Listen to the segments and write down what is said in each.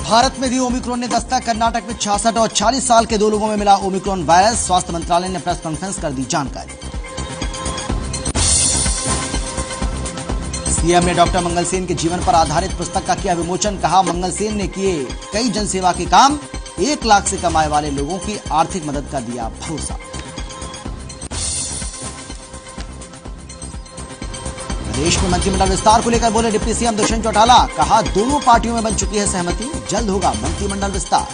भारत में भी ओमिक्रॉन ने दस्तक। कर्नाटक में 66 और 40 साल के 2 लोगों में मिला ओमिक्रॉन वायरस। स्वास्थ्य मंत्रालय ने प्रेस कॉन्फ्रेंस कर दी जानकारी। सीएम ने डॉक्टर मंगल सेन के जीवन पर आधारित पुस्तक का किया विमोचन। कहा, मंगल सेन ने किए कई जनसेवा के काम, 1 लाख से कमाए वाले लोगों की आर्थिक मदद का दिया भरोसा। प्रदेश में मंत्रिमंडल विस्तार को लेकर बोले डिप्टी सीएम दुष्यंत चौटाला। कहा, दोनों पार्टियों में बन चुकी है सहमति, जल्द होगा मंत्रिमंडल विस्तार।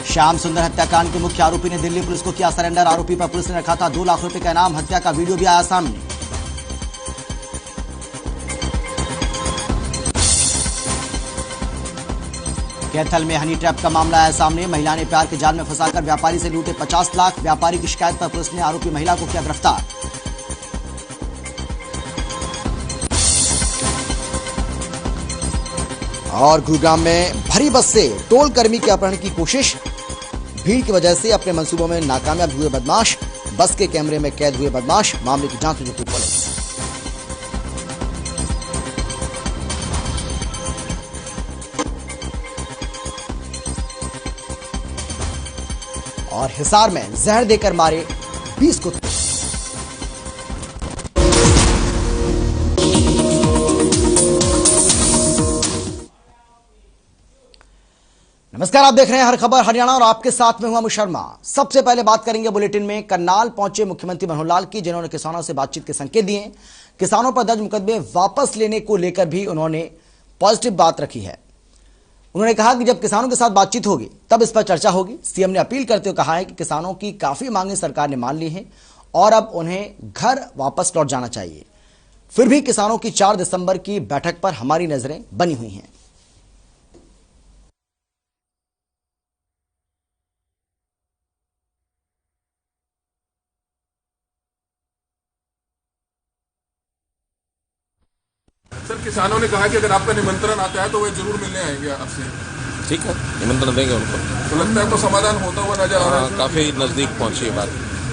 श्याम सुंदर हत्याकांड के मुख्य आरोपी ने दिल्ली पुलिस को किया सरेंडर। आरोपी पर पुलिस ने रखा था 2 लाख रुपए का इनाम। हत्या का वीडियो भी आया सामने। कैथल में हनी ट्रैप का मामला आया सामने। महिला ने प्यार के जाल में फंसाकर व्यापारी से लूटे 50 लाख। व्यापारी की शिकायत पर पुलिस ने आरोपी महिला को किया गिरफ्तार। और गुरुग्राम में भरी बस से टोल कर्मी के अपहरण की कोशिश। भीड़ की वजह से अपने मंसूबों में नाकामयाब हुए बदमाश। बस के कैमरे में कैद हुए बदमाश। मामले की जांच में जुटी पुलिस। और हिसार में जहर देकर मारे 20 कुत्ते। नमस्कार, आप देख रहे हैं हर खबर हरियाणा और आपके साथ में हूं अमित शर्मा। सबसे पहले बात करेंगे बुलेटिन में करनाल पहुंचे मुख्यमंत्री मनोहर लाल की, जिन्होंने किसानों से बातचीत के संकेत दिए। किसानों पर दर्ज मुकदमे वापस लेने को लेकर भी उन्होंने पॉजिटिव बात रखी है। उन्होंने कहा कि जब किसानों के साथ बातचीत होगी तब इस पर चर्चा होगी। सीएम ने अपील करते हुए कहा है कि किसानों की काफी मांगे सरकार ने मान ली हैं और अब उन्हें घर वापस लौट जाना चाहिए। फिर भी किसानों की 4 दिसंबर की बैठक पर हमारी नजरें बनी हुई हैं। सर, किसानों ने कहा कि अगर आपका निमंत्रण आता है तो वे जरूर मिलने आएंगे आपसे। ठीक है, निमंत्रण देंगे उनको। तो लगता है तो समाधान होता हुआ नजर आ रहा है। काफी नजदीक पहुंची है बात।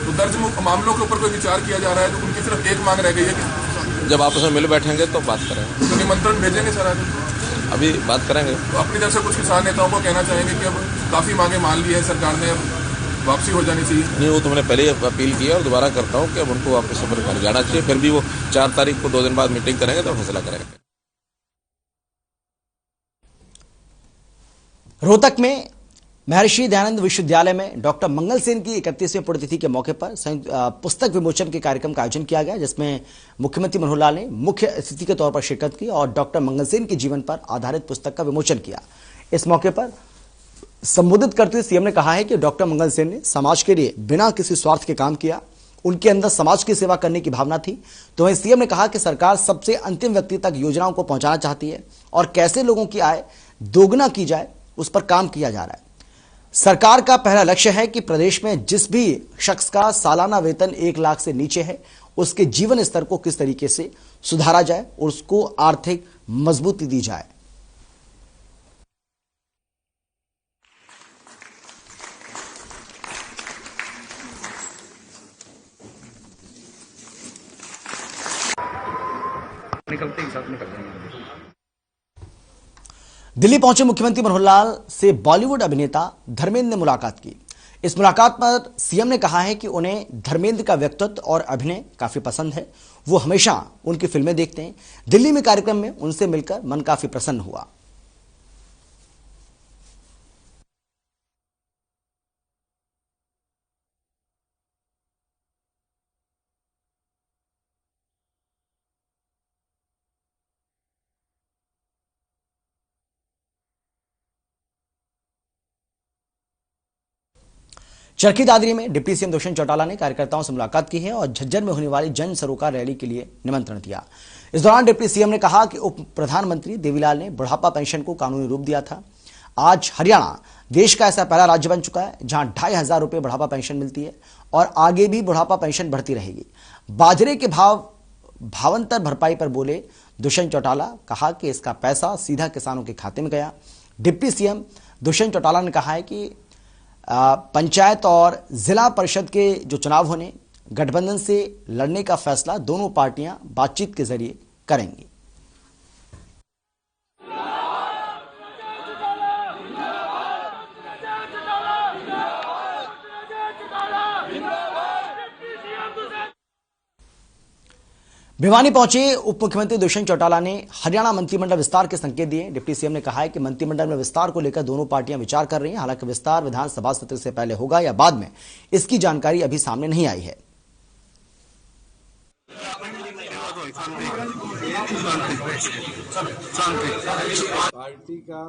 तो दर्ज मामलों के ऊपर कोई विचार किया जा रहा है तो उनकी सिर्फ एक मांग रह गई है कि जब आपस में मिल बैठेंगे तो बात करेंगे। तो निमंत्रण भेजेंगे सर आज? अभी बात करेंगे। तो अपनी तरफ से कुछ किसान नेताओं को कहना चाहेंगे कि अब काफी मांगे मान ली है सरकार ने, अब वापसी हो जानी चाहिए? नहीं, वो तो मैंने पहले ही अपील की है और दोबारा करता हूँ कि अब उनको वापस घर जाना चाहिए। फिर भी वो 4 तारीख को 2 दिन बाद मीटिंग करेंगे तो फैसला करेंगे। रोहतक में महर्षि दयानंद विश्वविद्यालय में डॉक्टर मंगल सेन की 31वीं पुण्यतिथि के मौके पर संयुक्त पुस्तक विमोचन के कार्यक्रम का आयोजन किया गया, जिसमें मुख्यमंत्री मनोहर लाल ने मुख्य अतिथि के तौर पर शिरकत की और डॉक्टर मंगल सेन के जीवन पर आधारित पुस्तक का विमोचन किया। इस मौके पर संबोधित करते हुए सीएम ने कहा है कि डॉक्टर मंगल सेन ने समाज के लिए बिना किसी स्वार्थ के काम किया। उनके अंदर समाज की सेवा करने की भावना थी। तो वहीं सीएम ने कहा कि सरकार सबसे अंतिम व्यक्ति तक योजनाओं को पहुंचाना चाहती है और कैसे लोगों की आय दोगुना की जाए उस पर काम किया जा रहा है। सरकार का पहला लक्ष्य है कि प्रदेश में जिस भी शख्स का सालाना वेतन 1 लाख से नीचे है उसके जीवन स्तर को किस तरीके से सुधारा जाए और उसको आर्थिक मजबूती दी जाए। निकलते ही साथ निकल जाएंगे। दिल्ली पहुंचे मुख्यमंत्री मनोहर लाल से बॉलीवुड अभिनेता धर्मेंद्र ने मुलाकात की। इस मुलाकात पर सीएम ने कहा है कि उन्हें धर्मेंद्र का व्यक्तित्व और अभिनय काफी पसंद है। वो हमेशा उनकी फिल्में देखते हैं। दिल्ली में कार्यक्रम में उनसे मिलकर मन काफी प्रसन्न हुआ। चरखी दादरी में डिप्टी सीएम दुष्यंत चौटाला ने कार्यकर्ताओं से मुलाकात की है और झज्जर में होने वाली जन सरोकार रैली के लिए निमंत्रण दिया। इस दौरान डिप्टी सीएम ने कहा कि उप प्रधानमंत्री देवीलाल ने बुढ़ापा पेंशन को कानूनी रूप दिया था। आज हरियाणा देश का ऐसा पहला राज्य बन चुका है जहां 2500 रुपए बुढ़ापा पेंशन मिलती है और आगे भी बुढ़ापा पेंशन बढ़ती रहेगी। बाजरे के भावांतर भरपाई पर बोले दुष्यंत चौटाला, कहा कि इसका पैसा सीधा किसानों के खाते में गया। डिप्टी सीएम दुष्यंत चौटाला ने कहा है कि पंचायत और जिला परिषद के जो चुनाव होने, गठबंधन से लड़ने का फैसला दोनों पार्टियां बातचीत के जरिए करेंगी। भिवानी पहुंचे उप मुख्यमंत्री दुष्यंत चौटाला ने हरियाणा मंत्रिमंडल विस्तार के संकेत दिए। डिप्टी सीएम ने कहा है कि मंत्रिमंडल में विस्तार को लेकर दोनों पार्टियां विचार कर रही हैं। हालांकि विस्तार विधानसभा सत्र से पहले होगा या बाद में, इसकी जानकारी अभी सामने नहीं आई है। पार्टी का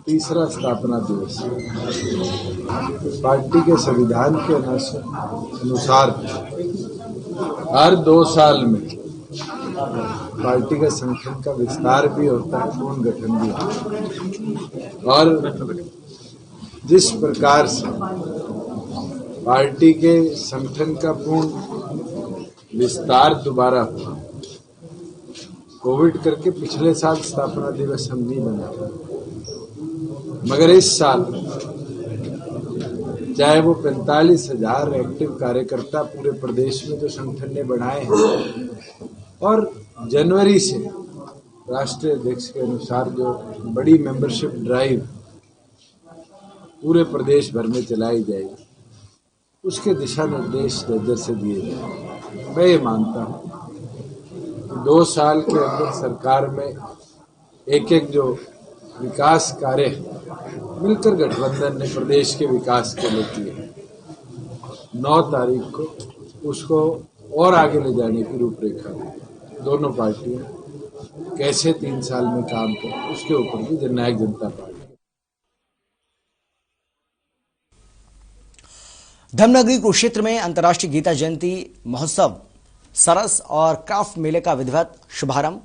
तीसरा स्थापना दिवस पार्टी के संविधान के अनुसार हर 2 साल में पार्टी का संगठन का विस्तार भी होता है, पुनर्गठन भी होता है। और जिस प्रकार से पार्टी के संगठन का पूर्ण विस्तार दोबारा हुआ, कोविड करके पिछले साल स्थापना दिवस हम नहीं मनाए, मगर इस साल चाहे वो 45,000 एक्टिव कार्यकर्ता पूरे प्रदेश में जो संगठन ने बढ़ाए हैं और जनवरी से राष्ट्रीय अध्यक्ष के अनुसार जो बड़ी मेंबरशिप ड्राइव पूरे प्रदेश भर में चलाई जाएगी, उसके दिशा निर्देश जर्जर से दिए जाए। मैं ये मानता हूँ कि 2 साल के अंदर सरकार में एक जो विकास कार्य मिलकर गठबंधन ने प्रदेश के विकास के लिए किए, 9 तारीख को उसको और आगे ले जाने की रूपरेखा दोनों पार्टियां कैसे 3 साल में काम करें, उसके ऊपर भी जननायक जनता पार्टी। धर्मनगरी कुरुक्षेत्र में अंतर्राष्ट्रीय गीता जयंती महोत्सव सरस और क्राफ्ट मेले का विधिवत शुभारंभ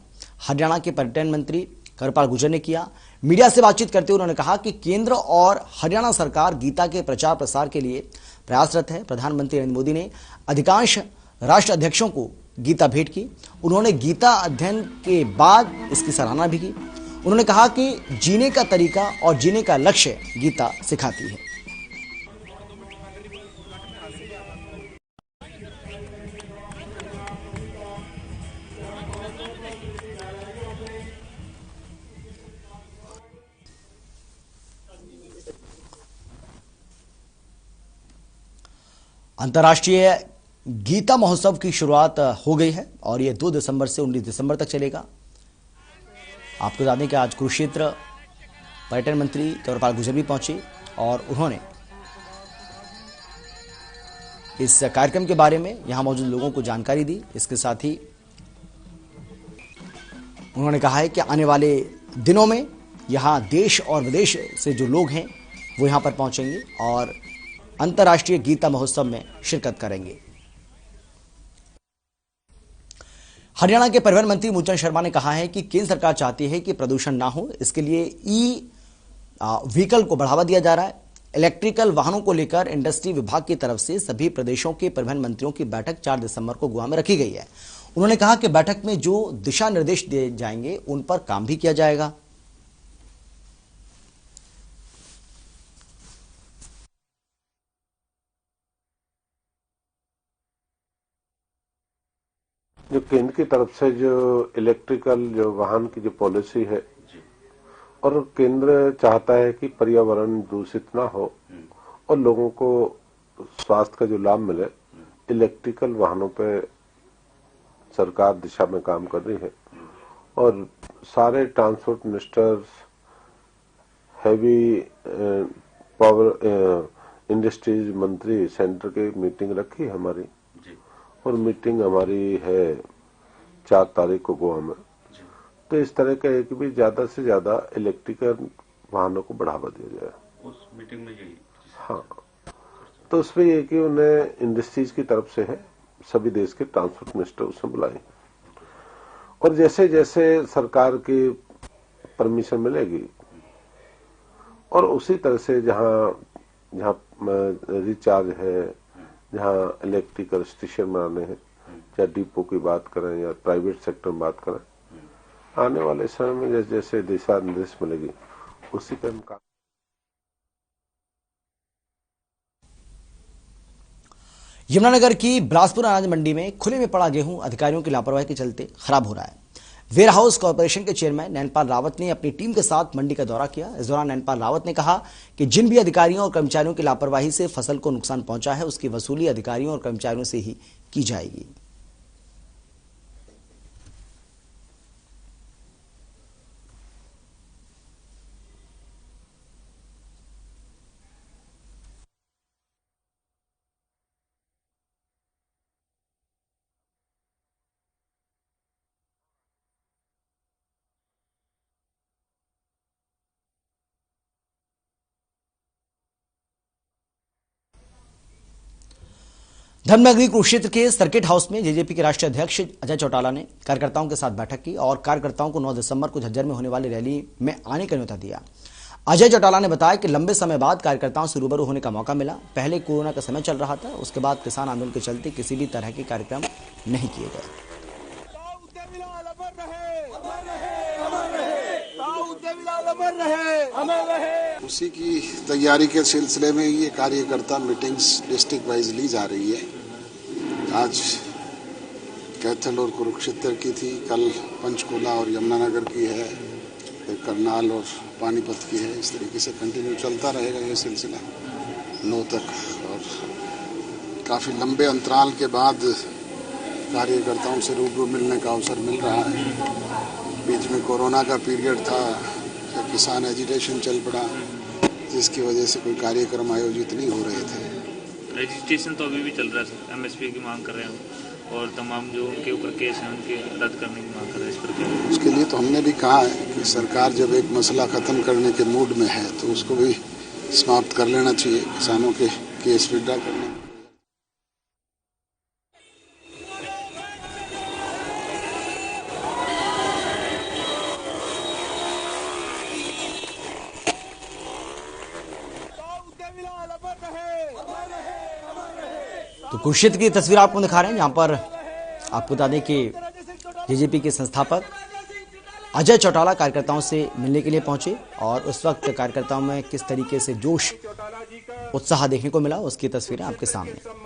हरियाणा के पर्यटन मंत्री कृपाल गुर्जर ने किया। मीडिया से बातचीत करते हुए उन्होंने कहा कि केंद्र और हरियाणा सरकार गीता के प्रचार प्रसार के लिए प्रयासरत है। प्रधानमंत्री नरेंद्र मोदी ने अधिकांश राष्ट्र अध्यक्षों को गीता भेंट की। उन्होंने गीता अध्ययन के बाद इसकी सराहना भी की। उन्होंने कहा कि जीने का तरीका और जीने का लक्ष्य गीता सिखाती है। अंतर्राष्ट्रीय गीता महोत्सव की शुरुआत हो गई है और ये 2 दिसंबर से 19 दिसंबर तक चलेगा। आपको बता दें कि आज कुरुक्षेत्र पर्यटन मंत्री कृपाल गुर्जर भी पहुंचे और उन्होंने इस कार्यक्रम के बारे में यहां मौजूद लोगों को जानकारी दी। इसके साथ ही उन्होंने कहा है कि आने वाले दिनों में यहां देश और विदेश से जो लोग हैं वो यहां पर पहुंचेंगे और अंतर्राष्ट्रीय गीता महोत्सव में शिरकत करेंगे। हरियाणा के परिवहन मंत्री मूलचंद शर्मा ने कहा है कि केंद्र सरकार चाहती है कि प्रदूषण ना हो, इसके लिए व्हीकल को बढ़ावा दिया जा रहा है। इलेक्ट्रिकल वाहनों को लेकर इंडस्ट्री विभाग की तरफ से सभी प्रदेशों के परिवहन मंत्रियों की बैठक 4 दिसंबर को गोवा में रखी गई है। उन्होंने कहा कि बैठक में जो दिशा निर्देश दिए जाएंगे उन पर काम भी किया जाएगा। जो केंद्र की तरफ से जो इलेक्ट्रिकल जो वाहन की जो पॉलिसी है और केंद्र चाहता है कि पर्यावरण दूषित ना हो और लोगों को स्वास्थ्य का जो लाभ मिले, इलेक्ट्रिकल वाहनों पे सरकार दिशा में काम कर रही है और सारे transport ministers, heavy power industries मंत्री सेंटर की मीटिंग रखी है हमारी और मीटिंग हमारी है 4 तारीख को गोवा में। तो इस तरह का है कि भी ज्यादा से ज्यादा इलेक्ट्रिकल वाहनों को बढ़ावा दिया जाए। उस मीटिंग में यही हाँ, तो उसमें यह कि उन्हें इंडस्ट्रीज की तरफ से है, सभी देश के ट्रांसपोर्ट मिनिस्टर उसमें बुलाए और जैसे जैसे सरकार की परमिशन मिलेगी और उसी तरह से जहां रिचार्ज है, जहां इलेक्ट्रिकल स्टेशन बनाने हैं, चाहे डिपो की बात करें या प्राइवेट सेक्टर में बात करें, आने वाले समय में जैसे जैसे दिशा निर्देश मिलेगी उसी पर हम काम। यमुनानगर की बिलासपुर अनाज मंडी में खुले में पड़ा गेहूं अधिकारियों की लापरवाही के चलते खराब हो रहा है। वेयर हाउस कॉर्पोरेशन के चेयरमैन नैनपाल रावत ने अपनी टीम के साथ मंडी का दौरा किया। इस दौरान नैनपाल रावत ने कहा कि जिन भी अधिकारियों और कर्मचारियों की लापरवाही से फसल को नुकसान पहुंचा है, उसकी वसूली अधिकारियों और कर्मचारियों से ही की जाएगी। धर्मनगरी कुरुक्षेत्र के सर्किट हाउस में जेजेपी के राष्ट्रीय अध्यक्ष अजय चौटाला ने कार्यकर्ताओं के साथ बैठक की और कार्यकर्ताओं को 9 दिसंबर को झज्जर में होने वाली रैली में आने का न्योता दिया। अजय चौटाला ने बताया कि लंबे समय बाद कार्यकर्ताओं से रूबरू होने का मौका मिला। पहले कोरोना का समय चल रहा था, उसके बाद किसान आंदोलन के चलते किसी भी तरह के कार्यक्रम नहीं किए गए। उसी की तैयारी के सिलसिले में ये कार्यकर्ता मीटिंग्स डिस्ट्रिक्ट वाइज ली जा रही है। आज कैथल और कुरुक्षेत्र की थी, कल पंचकुला और यमुनानगर की है, फिर करनाल और पानीपत की है। इस तरीके से कंटिन्यू चलता रहेगा ये सिलसिला 9 तक। और काफ़ी लंबे अंतराल के बाद कार्यकर्ताओं से रूबरू मिलने का अवसर मिल रहा है। बीच में कोरोना का पीरियड था, किसान एजिटेशन चल पड़ा, जिसकी वजह से कोई कार्यक्रम आयोजित नहीं हो रहे थे। एजिटेशन तो अभी भी चल रहा है सर। एमएसपी की मांग कर रहे हैं और तमाम जो उनके ऊपर केस हैं उनके रद्द करने की मांग कर रहे हैं। इस पर क्या? उसके लिए तो हमने भी कहा है कि सरकार जब एक मसला खत्म करने के मूड में है तो उसको भी समाप्त कर लेना चाहिए, किसानों के केस विड्रॉ करने। तो कुरुक्षेत्र की तस्वीर आपको दिखा रहे हैं, जहां पर आपको बता दें कि जेजेपी के संस्थापक अजय चौटाला कार्यकर्ताओं से मिलने के लिए पहुंचे और उस वक्त कार्यकर्ताओं में किस तरीके से जोश उत्साह देखने को मिला, उसकी तस्वीरें आपके सामने।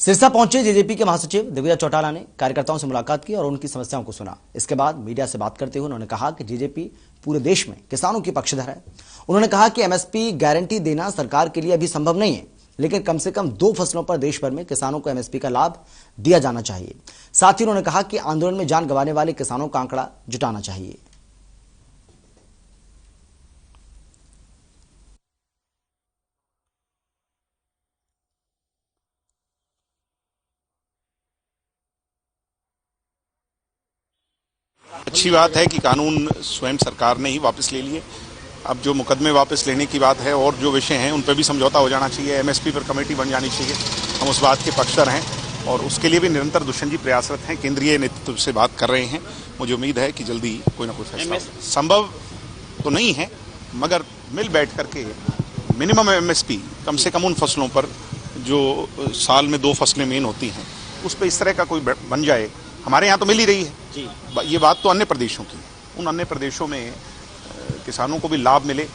सिरसा पहुंचे जेजेपी के महासचिव दिग्विजय चौटाला ने कार्यकर्ताओं से मुलाकात की और उनकी समस्याओं को सुना। इसके बाद मीडिया से बात करते हुए उन्होंने कहा कि जेजेपी पूरे देश में किसानों की पक्षधर है। उन्होंने कहा कि एमएसपी गारंटी देना सरकार के लिए अभी संभव नहीं है, लेकिन कम से कम 2 फसलों पर देश भर में किसानों को एमएसपी का लाभ दिया जाना चाहिए। साथ ही उन्होंने कहा कि आंदोलन में जान गंवाने वाले किसानों का आंकड़ा जुटाना चाहिए। अच्छी बात है कि कानून स्वयं सरकार ने ही वापस ले लिए। अब जो मुकदमे वापस लेने की बात है और जो विषय हैं उन पर भी समझौता हो जाना चाहिए। एमएसपी पर कमेटी बन जानी चाहिए। हम उस बात के पक्षधर हैं और उसके लिए भी निरंतर दुष्यंत जी प्रयासरत हैं। केंद्रीय नेतृत्व से बात कर रहे हैं। मुझे उम्मीद है कि जल्दी कोई ना कोई फैसला संभव तो नहीं है, मगर मिल बैठ करके मिनिमम एमएसपी कम से कम उन फसलों पर जो साल में 2 फसलें मेन होती हैं उस पर इस तरह का कोई बन जाए। हमारे यहाँ तो मिल ही रही है जी। ये बात तो अन्य प्रदेशों की, उन अन्य प्रदेशों में किसानों को भी लाभ मिले।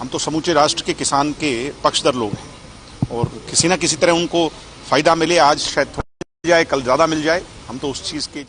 हम तो समूचे राष्ट्र के किसान के पक्षधर लोग हैं और किसी न किसी तरह उनको फायदा मिले। आज शायद थोड़ा मिल जाए, कल ज्यादा मिल जाए, हम तो उस चीज के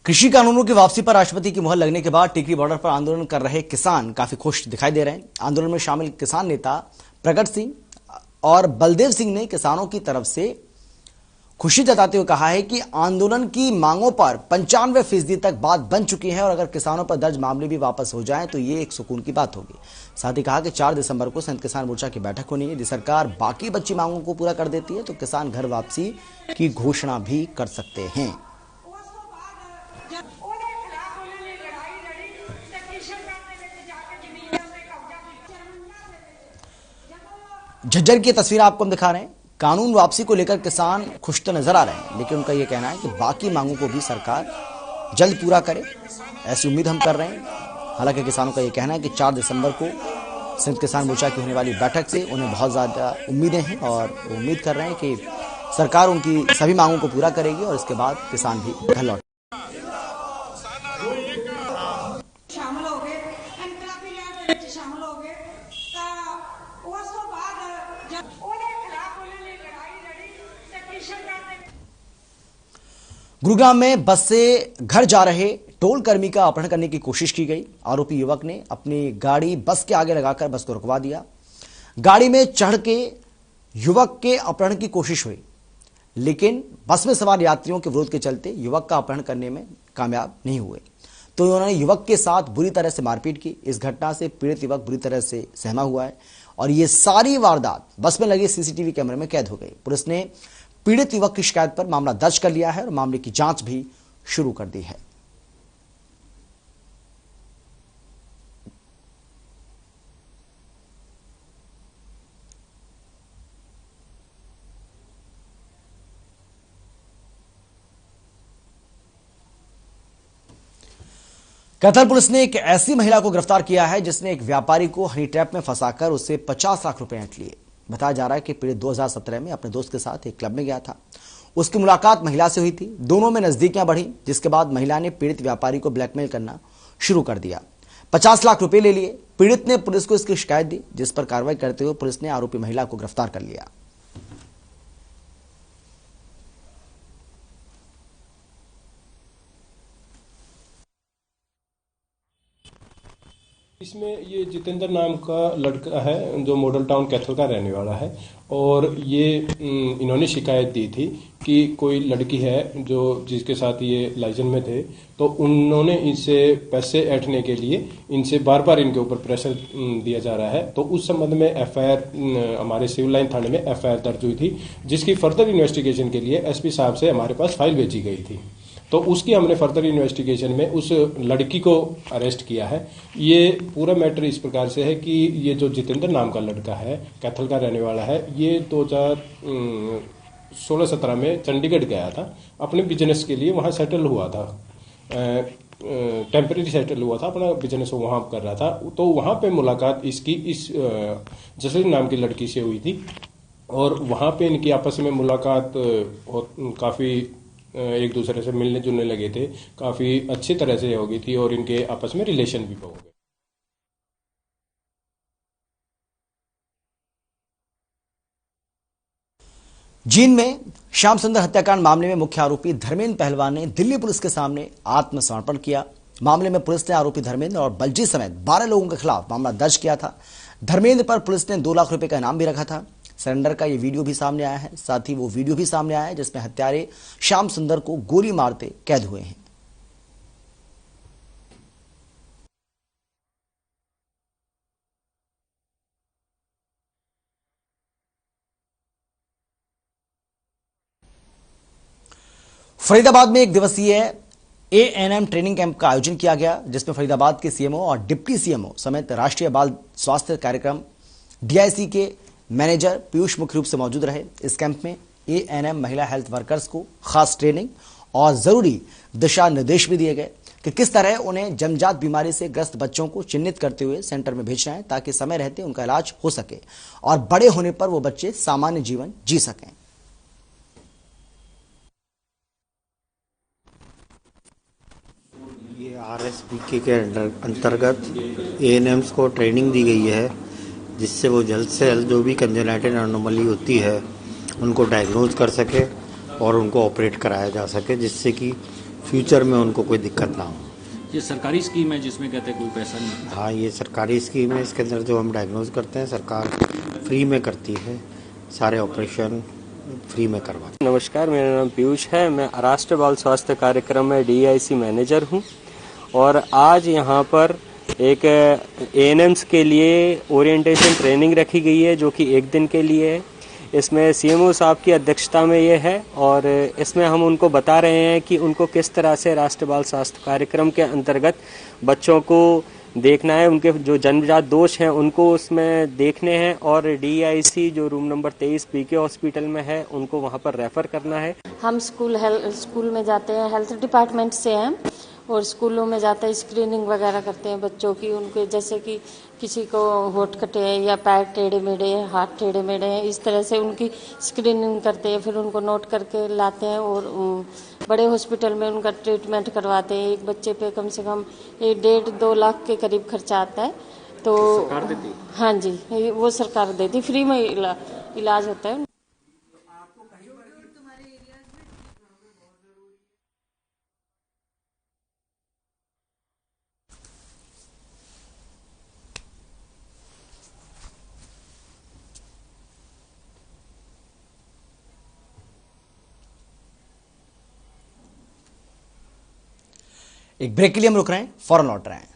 कृषि कानूनों की वापसी पर राष्ट्रपति की मुहर लगने के बाद टिकरी बॉर्डर पर आंदोलन कर रहे किसान काफी खुश दिखाई दे रहे हैं। आंदोलन में शामिल किसान नेता प्रगट सिंह और बलदेव सिंह ने किसानों की तरफ से खुशी जताते हुए कहा है कि आंदोलन की मांगों पर 95% तक बात बन चुकी है और अगर किसानों पर दर्ज मामले भी वापस हो जाएं तो ये एक सुकून की बात होगी। साथ ही कहा कि 4 दिसंबर को संयुक्त किसान मोर्चा की बैठक होनी है। यदि सरकार बाकी बची मांगों को पूरा कर देती है तो किसान घर वापसी की घोषणा भी कर सकते हैं। झज्जर की तस्वीर आपको हम दिखा रहे हैं। कानून वापसी को लेकर किसान खुश तो नजर आ रहे हैं, लेकिन उनका यह कहना है कि बाकी मांगों को भी सरकार जल्द पूरा करे, ऐसी उम्मीद हम कर रहे हैं। हालांकि किसानों का ये कहना है कि 4 दिसंबर को संयुक्त किसान मोर्चा की होने वाली बैठक से उन्हें बहुत ज़्यादा उम्मीदें हैं और उम्मीद कर रहे हैं कि सरकार उनकी सभी मांगों को पूरा करेगी और इसके बाद किसान भी घर लौट। गुरुग्राम में बस से घर जा रहे टोल कर्मी का अपहरण करने की कोशिश की गई। आरोपी युवक ने अपनी गाड़ी बस के आगे लगाकर बस को रुकवा दिया। गाड़ी में चढ़ के युवक के अपहरण की कोशिश हुई, लेकिन बस में सवार यात्रियों के विरोध के चलते युवक का अपहरण करने में कामयाब नहीं हुए, तो उन्होंने युवक के साथ बुरी तरह से मारपीट की। इस घटना से पीड़ित युवक बुरी तरह से सहमा हुआ है और ये सारी वारदात बस में लगे सीसीटीवी कैमरे में कैद हो गई। पुलिस ने पीड़ित युवक की शिकायत पर मामला दर्ज कर लिया है और मामले की जांच भी शुरू कर दी है। कैथल पुलिस ने एक ऐसी महिला को गिरफ्तार किया है जिसने एक व्यापारी को हनी ट्रैप में फंसाकर उससे 50 लाख रुपए ऐंठ लिए। बताया जा रहा है कि पीड़ित 2017 में अपने दोस्त के साथ एक क्लब में गया था। उसकी मुलाकात महिला से हुई थी। दोनों में नजदीकियां बढ़ी, जिसके बाद महिला ने पीड़ित व्यापारी को ब्लैकमेल करना शुरू कर दिया। 50 लाख रुपए ले लिए। पीड़ित ने पुलिस को इसकी शिकायत दी, जिस पर कार्रवाई करते हुए पुलिस ने आरोपी महिला को गिरफ्तार कर लिया। इसमें ये जितेंद्र नाम का लड़का है जो मॉडल टाउन कैथल का रहने वाला है और ये इन्होंने शिकायत दी थी कि कोई लड़की है जो जिसके साथ ये लाइजन में थे, तो उन्होंने इनसे पैसे ऐंठने के लिए इनसे बार बार इनके ऊपर प्रेशर दिया जा रहा है। तो उस संबंध में एफआईआर हमारे सिविल लाइन थाने में एफआईआर दर्ज हुई थी, जिसकी फर्दर इन्वेस्टिगेशन के लिए एसपी साहब से हमारे पास फाइल भेजी गई थी। तो उसकी हमने फर्दर इन्वेस्टिगेशन में उस लड़की को अरेस्ट किया है। ये पूरा मैटर इस प्रकार से है कि ये जो जितेंद्र नाम का लड़का है, कैथल का रहने वाला है, ये 2016-17 में चंडीगढ़ गया था अपने बिजनेस के लिए, वहाँ सेटल हुआ था, टेम्परेरी सेटल हुआ था, अपना बिजनेस वहाँ कर रहा था। तो वहाँ पे मुलाकात इसकी इस जसलीन नाम की लड़की से हुई थी और वहाँ पे इनकी आपस में मुलाकात काफ़ी एक दूसरे से मिलने जुलने लगे थे, काफी अच्छी तरह से हो गई थी और इनके आपस में रिलेशन भी हो गए। जींद में श्याम सुंदर हत्याकांड मामले में मुख्य आरोपी धर्मेंद्र पहलवान ने दिल्ली पुलिस के सामने आत्मसमर्पण किया। मामले में पुलिस ने आरोपी धर्मेंद्र और बलजीत समेत 12 लोगों के खिलाफ मामला दर्ज किया था। धर्मेंद्र पर पुलिस ने 2 लाख रुपए का इनाम भी रखा था। सरेंडर का ये वीडियो भी सामने आया है। साथ ही वो वीडियो भी सामने आया है जिसमें हत्यारे श्याम सुंदर को गोली मारते कैद हुए हैं। फरीदाबाद में 1 दिवसीय एएनएम ट्रेनिंग कैंप का आयोजन किया गया, जिसमें फरीदाबाद के सीएमओ और डिप्टी सीएमओ समेत राष्ट्रीय बाल स्वास्थ्य कार्यक्रम डीआईसी के मैनेजर पीयूष मुख्य रूप से मौजूद रहे। इस कैंप में एएनएम महिला हेल्थ वर्कर्स को खास ट्रेनिंग और जरूरी दिशा निर्देश भी दिए गए कि किस तरह उन्हें जन्मजात बीमारी से ग्रस्त बच्चों को चिन्हित करते हुए सेंटर में भेजना है, ताकि समय रहते उनका इलाज हो सके और बड़े होने पर वो बच्चे सामान्य जीवन जी सकें। ये आरएसपीके के अंतर्गत एएनएम्स को ट्रेनिंग दी गई है, जिससे वो जल्द से जल्द जो भी कंजेनाइटल एनोमली होती है उनको डायग्नोज कर सके और उनको ऑपरेट कराया जा सके, जिससे कि फ्यूचर में उनको कोई दिक्कत ना हो। ये सरकारी स्कीम है जिसमें कहते हैं कोई पैसा नहीं? हाँ, ये सरकारी स्कीम है। इसके अंदर जो हम डायग्नोज करते हैं सरकार फ्री में करती है, सारे ऑपरेशन फ्री में करवाते हैं। नमस्कार, मेरा नाम पीयूष है। मैं राष्ट्रीय बाल स्वास्थ्य कार्यक्रम में डीआईसी मैनेजर हूँ और आज यहाँ पर एक एएनएम्स के लिए ओरिएंटेशन ट्रेनिंग रखी गई है, जो कि 1 दिन के लिए है। इसमें सीएमओ साहब की अध्यक्षता में ये है और इसमें हम उनको बता रहे हैं कि उनको किस तरह से राष्ट्रीय बाल स्वास्थ्य कार्यक्रम के अंतर्गत बच्चों को देखना है, उनके जो जन्मजात दोष हैं उनको उसमें देखने हैं और डीआईसी जो रूम नंबर 23 पीके हॉस्पिटल में है उनको वहाँ पर रेफर करना है। हम स्कूल में जाते हैं, हेल्थ डिपार्टमेंट से हैं और स्कूलों में जाते हैं स्क्रीनिंग वगैरह करते हैं बच्चों की, उनके जैसे कि किसी को होठ कटे हैं या पैर टेढ़े मेढ़े हैं, हाथ टेढ़े मेढ़े हैं, इस तरह से उनकी स्क्रीनिंग करते हैं, फिर उनको नोट करके लाते हैं और बड़े हॉस्पिटल में उनका ट्रीटमेंट करवाते हैं। एक बच्चे पे कम से कम 1.5-2 लाख के करीब खर्चा आता है। तो सरकार देती? हाँ जी, वो सरकार देती, फ्री में इलाज होता है। एक ब्रेक के लिए हम रुक रहे हैं, फौरन लौट रहे हैं।